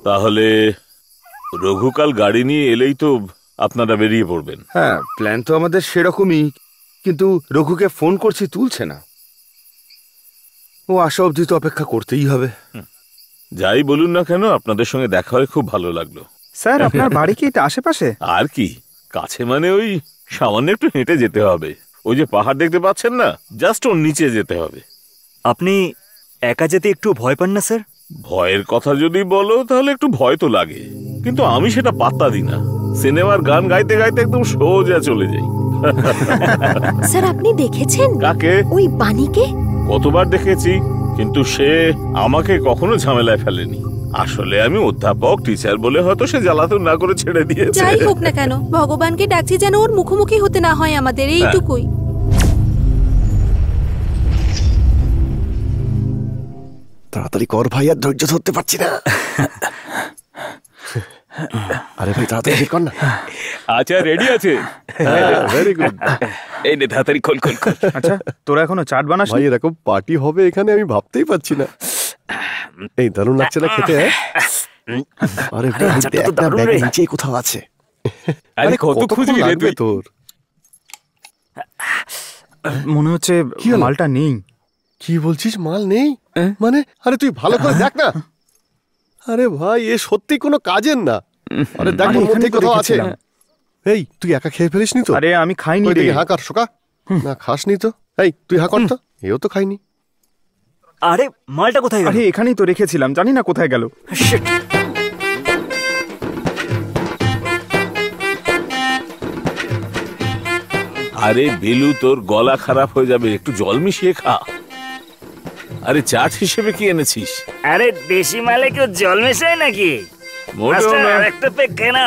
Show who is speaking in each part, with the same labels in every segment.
Speaker 1: তাহলে রঘুকাল গাড়ি নিয়ে এলেই তো আপনারা বেরিয়ে পড়বেন।
Speaker 2: হ্যাঁ, প্ল্যান তো আমাদের সেরকমই, কিন্তু রঘুকে ফোন করছি, তুলছে না। ও আসা অবধি তো অপেক্ষা করতেই হবে।
Speaker 1: যাই বলুন না কেন, আপনাদের সঙ্গে দেখা হয়ে খুব ভালো লাগলো।
Speaker 3: স্যার, আপনার বাড়ি কি এটা আশেপাশে?
Speaker 1: আর কি, কাছে মানে ওই সামান্য একটু হেঁটে যেতে হবে। ওই যে পাহাড় দেখতে পাচ্ছেন না, জাস্ট ওর নিচে যেতে হবে।
Speaker 4: আপনি একা যেতে একটু ভয় পান না স্যার?
Speaker 1: ভয়ের কথা যদি বলো তাহলে একটু ভয় তো লাগে, কিন্তু আমি সেটা পাত্তা দিই না। সিনেমার গান গাইতে গাইতে একদম সোজা চলে যাই।
Speaker 5: স্যার, আপনি দেখেছেন
Speaker 1: কাকে?
Speaker 5: ওই বাণীকে।
Speaker 1: কতবার দেখেছি, কিন্তু সে আমাকে কখনো ঝামেলায় ফেলেনি। আসলে আমি অধ্যাপক, টিচার বলে হয়তো সে জ্বালাতন না করে ছেড়ে দিয়েছে।
Speaker 6: যাই হোক না কেন, ভগবানকে ডাকছি যেন ওর মুখোমুখি হতে না হয় আমাদের, এইটুকুই।
Speaker 7: তাড়াতাড়ি কর ভাই, আর ধৈর্য ধরতে পারছি না। আরে ভাই তাড়াতাড়ি কর না।
Speaker 1: আচ্ছা, রেডি আছে?
Speaker 7: Very good.
Speaker 1: এই নে, তাড়াতাড়ি খোল খোল খোল।
Speaker 3: আচ্ছা, তোরা এখনো চাট বানাস?
Speaker 7: ভাই এরকম পার্টি হবে এখানে আমি ভাবতেই পারছি না। এই দারুণ লাগছে না খেতে? আরে ভাই দেখ না, ব্যাগের নিচে কোথাও আছে।
Speaker 1: আরে কত খুঁজবি রে তুই?
Speaker 7: তোর
Speaker 3: মনে হচ্ছে মালটা নেই।
Speaker 7: কি বলছিস, মাল নেই মানে? আরে তুই ভালো করে দেখ না। আরে ভাই এ সত্যি কোনো কাজের না। আরে দেখ ওর মধ্যে কোথাও আছে। এই তুই একা খেয়ে ফেলিসনি তো?
Speaker 3: আরে আমি খাইনি রে।
Speaker 7: হা কর শোকা, না খাসনি তো? এই তুই হা কর তো, এও তো খাইনি।
Speaker 4: আরে মালটা কোথায় গেল?
Speaker 3: আরে এখানেই তো রেখেছিলাম, জানি না কোথায় গেল।
Speaker 1: আরে বেলু, তোর গলা খারাপ হয়ে যাবে, একটু জল মিশিয়ে খা। আরে চাট হিসেবে কি এনেছিস?
Speaker 8: আরে দেশি মালে কেউ জল মেশায় নাকি?
Speaker 1: মোটেও না।
Speaker 8: একটা পেক কেনা।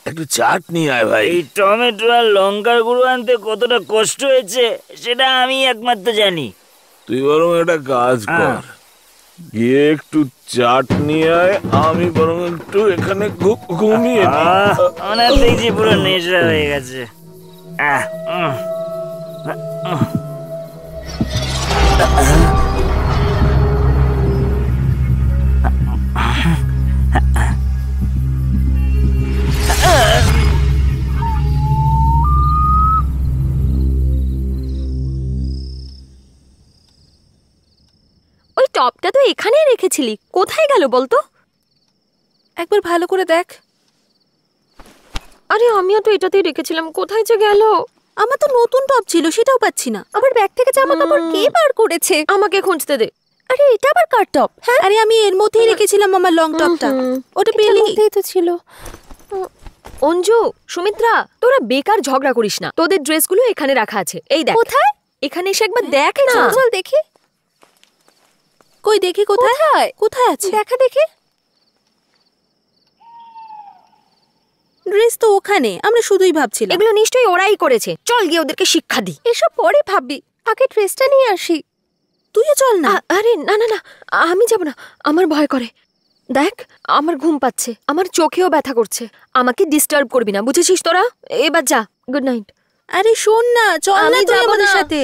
Speaker 1: একটু চাট নিয়ে আয় ভাই।
Speaker 8: এই টমেটো আর লঙ্কার গুঁড়ো আনতে কতটা কষ্ট হয়েছে সেটা আমি একমাত্র জানি।
Speaker 1: তুই বরং একটা কাজ কর, গিয়ে একটু চাট নিয়ে আয়, আমি বরং একটু এখানে ঘুমিয়ে
Speaker 8: ওনার দেখছি পুরো নেশা হয়ে গেছে।
Speaker 5: ওই টপটা তো এখানেই রেখেছিলি, কোথায় গেল বলতো?
Speaker 6: একবার ভালো করে দেখ।
Speaker 5: আরে আমিও তো এটাতেই রেখেছিলাম, কোথায় যে গেল?
Speaker 6: আমার তো নতুন টপ ছিল, সেটাও পাচ্ছি না।
Speaker 5: আমার ব্যাগ থেকে জামা কাপড় কে বার করেছে? আমাকে খুঁজতে দে। আরে এটা আবার কার টপ? হ্যাঁ,
Speaker 6: আরে আমি এর মধ্যেই রেখেছিলাম আমার লং টপটা। ওটা পেলি?
Speaker 5: এটাই তো ছিল। অঞ্জু, সুমিত্রা, তোরা বেকার ঝগড়া করিস না। তোদের ড্রেসগুলো এখানে রাখা আছে, এই দেখ। কোথায়? এখানে এসে একবার দেখ না। চল দেখি।
Speaker 6: কই দেখি, কোথায় কোথায় আছে?
Speaker 5: দেখা দেখি।
Speaker 6: ড্রেস তো ওখানে, আমরা শুধুই ভাবছিলাম।
Speaker 5: এগুলো নিশ্চয়ই ওরাই করেছে। চল গিয়ে ওদেরকে শিক্ষা দি। এসব পরে ভাববি, আগে ড্রেসটা নিয়ে আসি।
Speaker 6: তুইও চল না।
Speaker 5: আরে না না না, আমি যাব না, আমার ভয় করে। দেখ, আমার ঘুম পাচ্ছে, আমার চোখেও ব্যথা করছে। আমাকে ডিস্টার্ব করবি না, বুঝেছিস তোরা? এবার যা, গুড নাইট।
Speaker 6: আরে শোন না, চল না তুই আমাদের সাথে।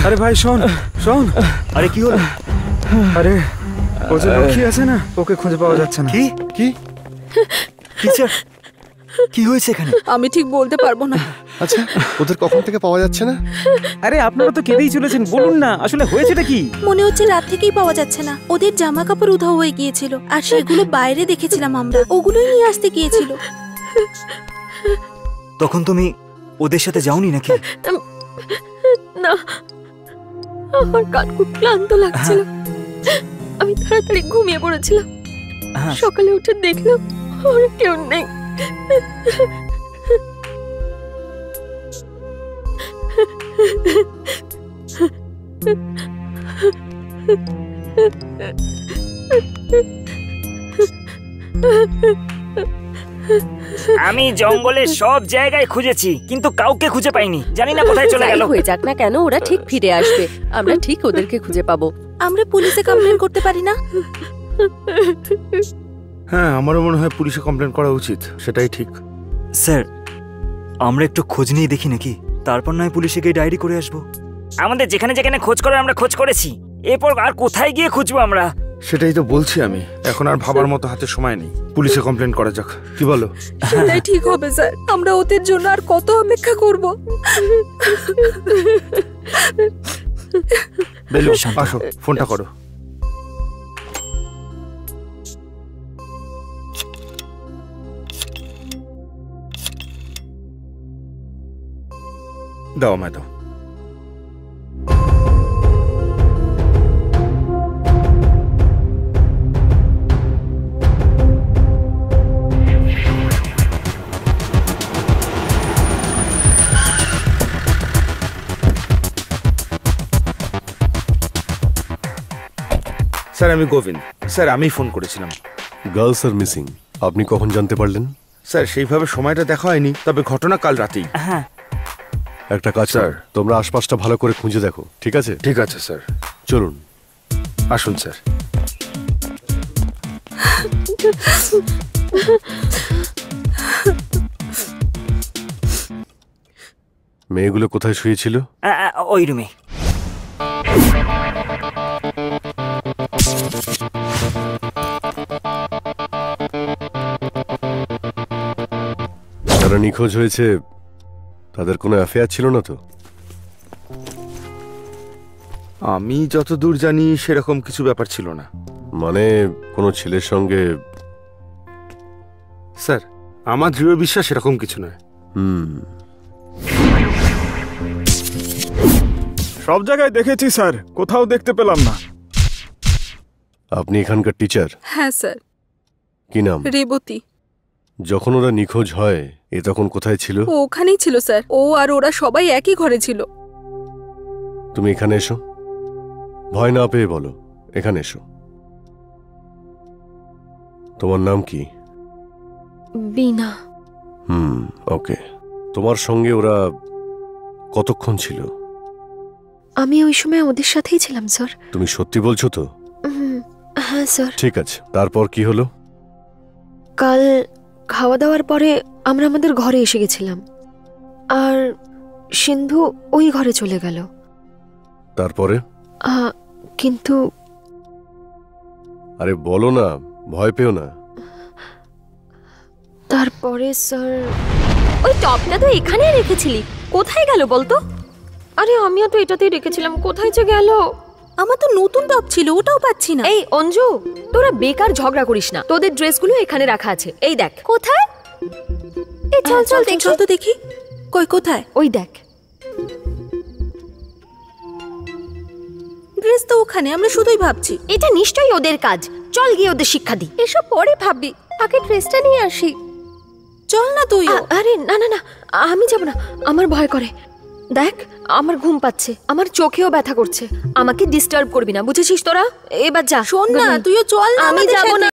Speaker 3: আরে ভাই শোন শোন।
Speaker 4: আরে কি হলো?
Speaker 3: আরে ও যে লক্ষ্মী আছে না, ওকে খুঁজে পাওয়া যাচ্ছে না।
Speaker 4: কি কি? টিচার কি হয়েছে এখানে?
Speaker 6: আমি ঠিক বলতে পারবো না।
Speaker 7: আচ্ছা, ওদের কখন থেকে পাওয়া যাচ্ছে না?
Speaker 3: আরে আপনারা তো কেঁদেই চলেছেন, বলুন না আসলে হয়েছেটা কি?
Speaker 6: মনে হচ্ছে রাত থেকেই পাওয়া যাচ্ছে না। ওদের জামা কাপড় উধাও হয়ে গিয়েছিল, আর সেগুলো বাইরে দেখেছিলাম আমরা, ওগুলোই নিয়ে আসতে গিয়েছিল।
Speaker 4: তখন তুমি ওদের সাথে যাওনি নাকি?
Speaker 5: না, আমার কান খুব ক্লান্ত লাগছিল, আমি তাড়াতাড়ি ঘুমিয়ে পড়েছিলাম।
Speaker 4: হ্যাঁ।
Speaker 5: সকালে উঠে দেখলাম ওর কেউ নেই।
Speaker 8: আমি জঙ্গলের সব জায়গায় খুঁজেছি, কিন্তু কাউকে খুঁজে পাইনি। জানি না কোথায় চলে গেল।
Speaker 9: যাই হয়ে যাক না কেন, ওরা ঠিক ফিরে আসবে। আমরা ঠিক ওদেরকে খুঁজে পাবো।
Speaker 6: আমরা পুলিশে কমপ্লেন করতে পারি না?
Speaker 2: হ্যাঁ, আমারও মনে হয় পুলিশে কমপ্লেন করা উচিত, সেটাই ঠিক।
Speaker 4: স্যার, আমরা একটু খোঁজ নিয়ে দেখি নাকি, তারপর নয় পুলিশে গিয়ে ডায়েরি করে আসবো।
Speaker 8: আমাদের যেখানে যেখানে খোঁজ করার আমরা খোঁজ করেছি, এরপর আর কোথায় গিয়ে খুঁজবো আমরা?
Speaker 2: সেটাই তো বলছি আমি, এখন আর ভাবার মতো হাতে সময় নেই। পুলিশে কমপ্লেন করা যাক, কি বলো?
Speaker 6: সেটাই ঠিক হবে স্যার। আমরা ওদের জন্য আর কত অপেক্ষা করব?
Speaker 2: বেলু,
Speaker 4: শান্ত।
Speaker 2: আসো, ফোনটা করো। দাও আমায় দাও। স্যার, আমি গোবিন্দ। স্যার, আমি ফোন করেছিলাম।
Speaker 7: গার্লস আর মিসিং, আপনি কখন জানতে পারলেন?
Speaker 2: স্যার, সেইভাবে সময়টা দেখা হয়নি, তবে ঘটনা কাল রাতেই।
Speaker 4: হ্যাঁ।
Speaker 7: একটা কাজ
Speaker 2: স্যার।
Speaker 7: স্যার, তোমরা আশপাশটা ভালো করে খুঁজে দেখো, ঠিক আছে?
Speaker 2: ঠিক আছে স্যার,
Speaker 7: চলুন।
Speaker 2: আসুন স্যার।
Speaker 7: মেয়েগুলো কোথায় শুয়েছিল?
Speaker 8: ওই রুমে।
Speaker 7: যারা নিখোঁজ হয়েছে তাদের কোনো অ্যাফেয়ার ছিল না তো?
Speaker 2: আমি যতদূর জানি সেরকম কিছু ব্যাপার ছিল না।
Speaker 7: মানে কোনো ছেলের সঙ্গে?
Speaker 2: স্যার, আমার দৃঢ় বিশ্বাস এরকম কিছু নয়।
Speaker 3: সব জায়গায় দেখেছি স্যার, কোথাও দেখতে পেলাম না।
Speaker 7: আপনি এখানকার টিচার?
Speaker 6: হ্যাঁ স্যার।
Speaker 7: কি নাম?
Speaker 6: রেবতী।
Speaker 7: যখন ওরা নিখোঁজ হয় এ তখন কোথায় ছিল?
Speaker 6: ও ওখানেই ছিল স্যার। ও আর ওরা সবাই একই ঘরে ছিল।
Speaker 7: তুমি এখানে এসো, ভয় না পেয়ে বলো, এখানে এসো। তোমার নাম কি?
Speaker 5: বিনা।
Speaker 7: ওকে। তোমার সঙ্গে ওরা কতক্ষণ ছিল?
Speaker 5: আমি ওই সময় ওদের সাথেই ছিলাম স্যার।
Speaker 7: তুমি সত্যি বলছো তো?
Speaker 5: হ্যাঁ স্যার।
Speaker 7: ঠিক আছে, তারপর কি হলো?
Speaker 5: কাল খাওয়া দাওয়ার পরে আমরা আমাদের ঘরে এসে গেছিলাম, আর সিন্ধু ওই ঘরে চলে গেল।
Speaker 7: তারপরে?
Speaker 5: কিন্তু
Speaker 7: আরে বলো না, ভয় পেও না।
Speaker 5: তারপরে স্যার, ওই টপটা তো এখানেই রেখেছিলি, কোথায় গেল বলতো? আরে আমিও তো এটাতেই রেখেছিলাম, কোথায় যে গেল?
Speaker 6: আমার তো নতুন টপ ছিল, ওটাও পাচ্ছি না।
Speaker 5: এই অঞ্জু, তোরা বেকার ঝগড়া করিস না, তোদের ড্রেসগুলো এখানে রাখা আছে। এই দেখ। কোথায়? এই চল চল দেখি।
Speaker 6: চল তো দেখি। কই, কোথায়?
Speaker 5: ওই দেখ।
Speaker 6: ড্রেস তো ওখানে, আমরা শুধুই ভাবছি।
Speaker 5: এটা নিশ্চয়ই ওদের কাজ, চল গিয়ে ওদের শিক্ষা দি। এসব পরে ভাববি, আগে ড্রেসটা নিয়ে আসি।
Speaker 6: চল না তুই।
Speaker 5: আরে না না না, আমি যাব না, আমার ভয় করে। দেখ, আমার ঘুম পাচ্ছে, আমার চোখেও ব্যথা করছে। আমাকে ডিস্টার্ব করবি না, বুঝেছিস তোরা? এবার যা।
Speaker 6: শোন না, তুইও চল না।
Speaker 5: আমি যাব না।